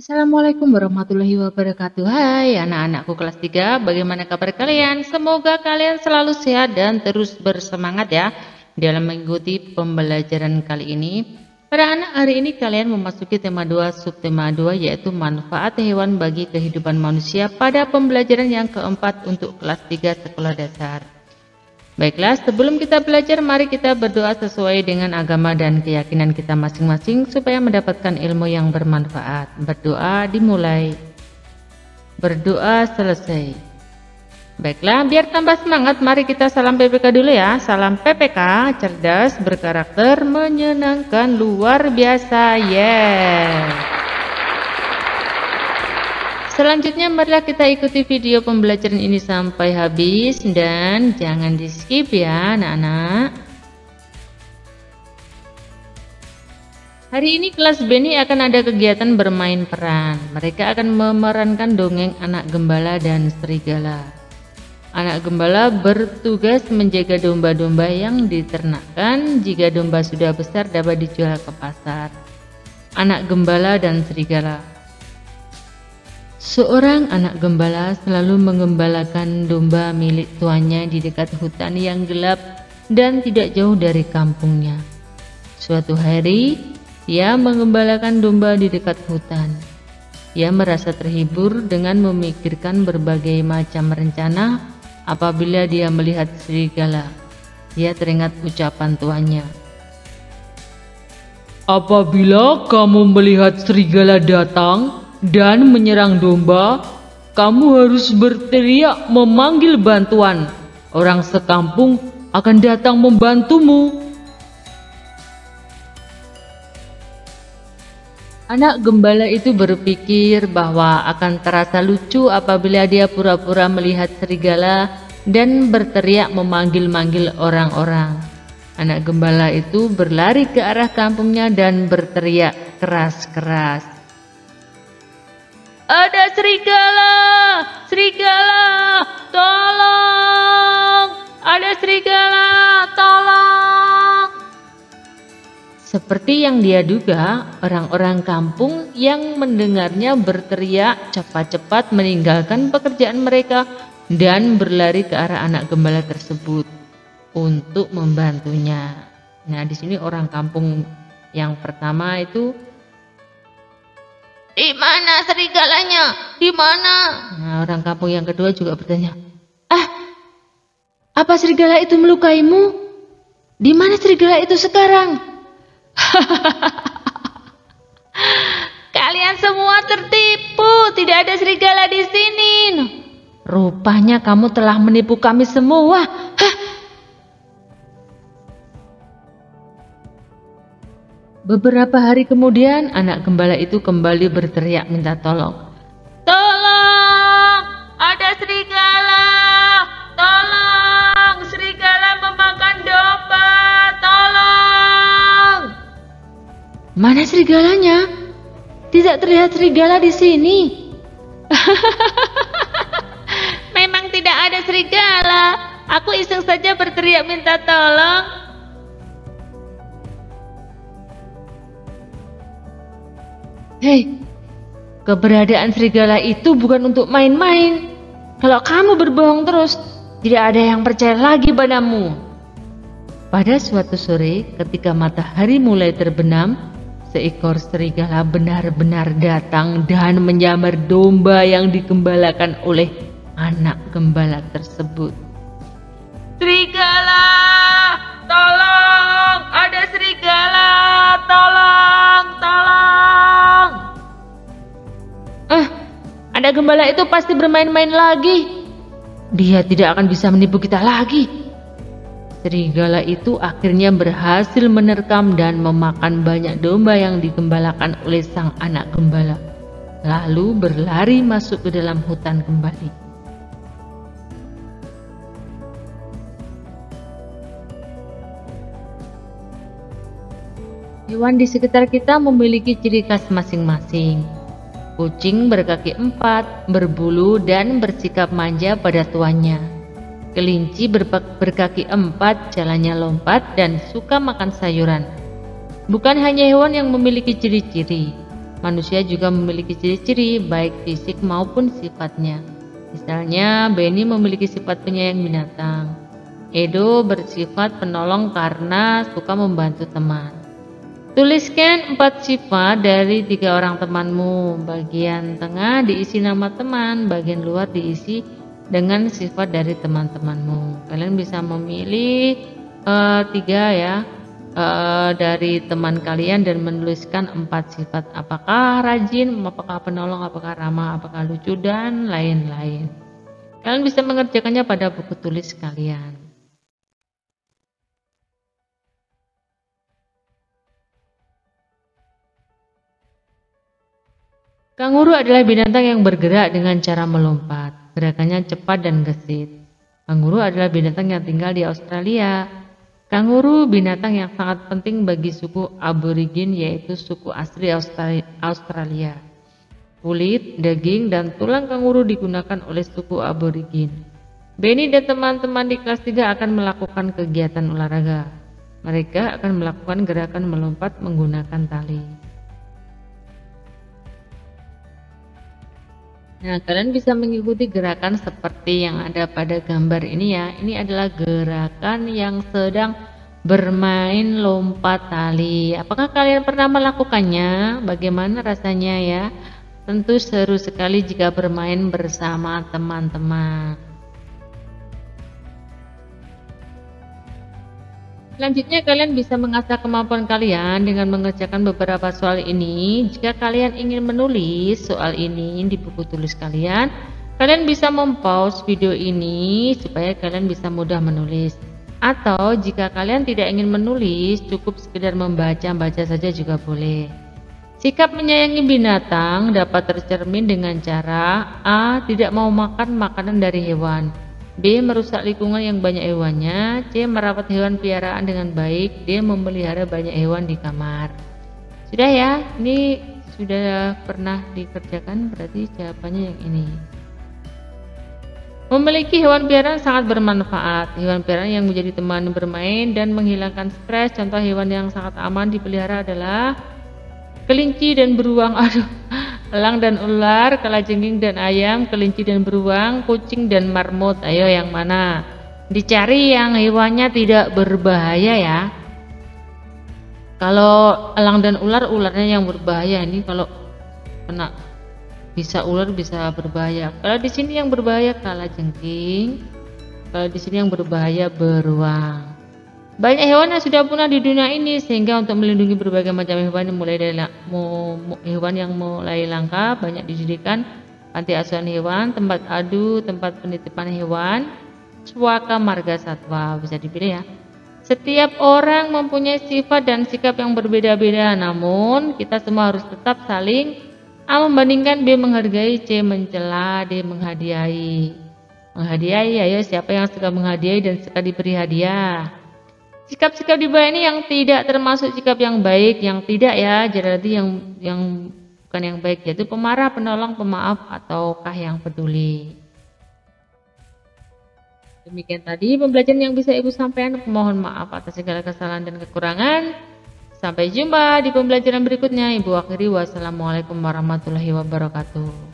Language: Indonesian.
Assalamualaikum warahmatullahi wabarakatuh. Hai anak-anakku kelas 3, bagaimana kabar kalian? Semoga kalian selalu sehat dan terus bersemangat ya dalam mengikuti pembelajaran kali ini. Pada anak hari ini kalian memasuki tema 2 subtema 2 yaitu manfaat hewan bagi kehidupan manusia pada pembelajaran yang keempat untuk kelas 3 sekolah dasar. Baiklah, sebelum kita belajar, mari kita berdoa sesuai dengan agama dan keyakinan kita masing-masing supaya mendapatkan ilmu yang bermanfaat. Berdoa dimulai, berdoa selesai. Baiklah, biar tambah semangat, mari kita salam PPK dulu ya. Salam PPK, cerdas, berkarakter, menyenangkan, luar biasa. Selanjutnya marilah kita ikuti video pembelajaran ini sampai habis dan jangan di skip ya anak-anak. Hari ini kelas Beni akan ada kegiatan bermain peran. Mereka akan memerankan dongeng anak gembala dan serigala. Anak gembala bertugas menjaga domba-domba yang diternakkan. Jika domba sudah besar dapat dijual ke pasar. Anak gembala dan serigala. Seorang anak gembala selalu mengembalakan domba milik tuannya di dekat hutan yang gelap dan tidak jauh dari kampungnya. Suatu hari, ia mengembalakan domba di dekat hutan. Ia merasa terhibur dengan memikirkan berbagai macam rencana apabila dia melihat serigala. Ia teringat ucapan tuannya. Apabila kamu melihat serigala datang dan menyerang domba, kamu harus berteriak memanggil bantuan. Orang sekampung akan datang membantumu. Anak gembala itu berpikir bahwa akan terasa lucu apabila dia pura-pura melihat serigala dan berteriak memanggil-manggil orang-orang. Anak gembala itu berlari ke arah kampungnya dan berteriak keras-keras. Ada serigala! Serigala! Tolong! Ada serigala! Tolong! Seperti yang dia duga, orang-orang kampung yang mendengarnya berteriak cepat-cepat meninggalkan pekerjaan mereka dan berlari ke arah anak gembala tersebut untuk membantunya. Nah, di sini orang kampung yang pertama itu, di mana serigalanya? Di mana? Nah, orang kampung yang kedua juga bertanya, apa serigala itu melukaimu? Di mana serigala itu sekarang? Kalian semua tertipu, tidak ada serigala di sini. Rupanya kamu telah menipu kami semua. Beberapa hari kemudian, anak gembala itu kembali berteriak minta tolong. Tolong! Ada serigala! Tolong! Serigala memakan domba! Tolong! Mana serigalanya? Tidak terlihat serigala di sini. Memang tidak ada serigala. Aku iseng saja berteriak minta tolong. Hei, keberadaan serigala itu bukan untuk main-main. Kalau kamu berbohong terus, tidak ada yang percaya lagi padamu. Pada suatu sore, ketika matahari mulai terbenam, seekor serigala benar-benar datang dan menyamar domba yang digembalakan oleh anak gembala tersebut. Serigala! Tolong! Ada serigala! Tolong! Tolong! Anak gembala itu pasti bermain-main lagi. Dia tidak akan bisa menipu kita lagi. Serigala itu akhirnya berhasil menerkam dan memakan banyak domba yang digembalakan oleh sang anak gembala. Lalu berlari masuk ke dalam hutan kembali. Hewan di sekitar kita memiliki ciri khas masing-masing. Kucing berkaki 4, berbulu dan bersikap manja pada tuannya. Kelinci berkaki 4, jalannya lompat dan suka makan sayuran. Bukan hanya hewan yang memiliki ciri-ciri, Manusia juga memiliki ciri-ciri baik fisik maupun sifatnya. Misalnya, Benny memiliki sifat penyayang binatang. Edo bersifat penolong karena suka membantu teman. Tuliskan 4 sifat dari 3 orang temanmu. Bagian tengah diisi nama teman, bagian luar diisi dengan sifat dari teman-temanmu. Kalian bisa memilih 3 ya dari teman kalian dan menuliskan 4 sifat. Apakah rajin, apakah penolong, apakah ramah, apakah lucu, dan lain-lain. Kalian bisa mengerjakannya pada buku tulis kalian. Kanguru adalah binatang yang bergerak dengan cara melompat. Gerakannya cepat dan gesit. Kanguru adalah binatang yang tinggal di Australia. Kanguru binatang yang sangat penting bagi suku aborigin, yaitu suku asli Australia. Kulit, daging, dan tulang kanguru digunakan oleh suku aborigin. Benny dan teman-teman di kelas 3 akan melakukan kegiatan olahraga. Mereka akan melakukan gerakan melompat menggunakan tali. Nah, kalian bisa mengikuti gerakan seperti yang ada pada gambar ini ya. Ini adalah gerakan yang sedang bermain lompat tali. Apakah kalian pernah melakukannya? Bagaimana rasanya ya? Tentu seru sekali jika bermain bersama teman-teman. Selanjutnya kalian bisa mengasah kemampuan kalian dengan mengerjakan beberapa soal ini. Jika kalian ingin menulis soal ini di buku tulis kalian, kalian bisa mempause video ini supaya kalian bisa mudah menulis. Atau jika kalian tidak ingin menulis, cukup sekedar membaca saja juga boleh. Sikap menyayangi binatang dapat tercermin dengan cara A. Tidak mau makan makanan dari hewan, B. Merusak lingkungan yang banyak hewannya, C. Merawat hewan piaraan dengan baik, D. Memelihara banyak hewan di kamar. Sudah ya, ini sudah pernah dikerjakan, berarti jawabannya yang ini. Memiliki hewan piaraan sangat bermanfaat. Hewan piaraan yang menjadi teman bermain dan menghilangkan stres. Contoh hewan yang sangat aman dipelihara adalah kelinci dan beruang. Aduh. Elang dan ular, kalajengking dan ayam, kelinci dan beruang, kucing dan marmut. Ayo yang mana? Dicari yang hewannya tidak berbahaya ya. Kalau elang dan ular, ularnya yang berbahaya. Ini kalau kena bisa ular bisa berbahaya. Kalau di sini yang berbahaya kalajengking. Kalau di sini yang berbahaya beruang. Banyak hewan yang sudah punah di dunia ini, sehingga untuk melindungi berbagai macam hewan yang mulai langka, banyak didirikan panti asuhan hewan, tempat adu, tempat penitipan hewan, swaka marga satwa, bisa dipilih ya. Setiap orang mempunyai sifat dan sikap yang berbeda-beda, namun kita semua harus tetap saling A. Membandingkan, B. Menghargai, C. Mencela, D. Menghadiahi. Menghadiahi, ayo siapa yang suka menghadiahi dan suka diberi hadiah? Sikap-sikap di bawah ini yang tidak termasuk sikap yang baik, yang tidak ya, jadi yang bukan yang baik, yaitu pemarah, penolong, pemaaf, ataukah yang peduli. Demikian tadi pembelajaran yang bisa Ibu sampaikan. Mohon maaf atas segala kesalahan dan kekurangan. Sampai jumpa di pembelajaran berikutnya. Ibu akhiri, wassalamualaikum warahmatullahi wabarakatuh.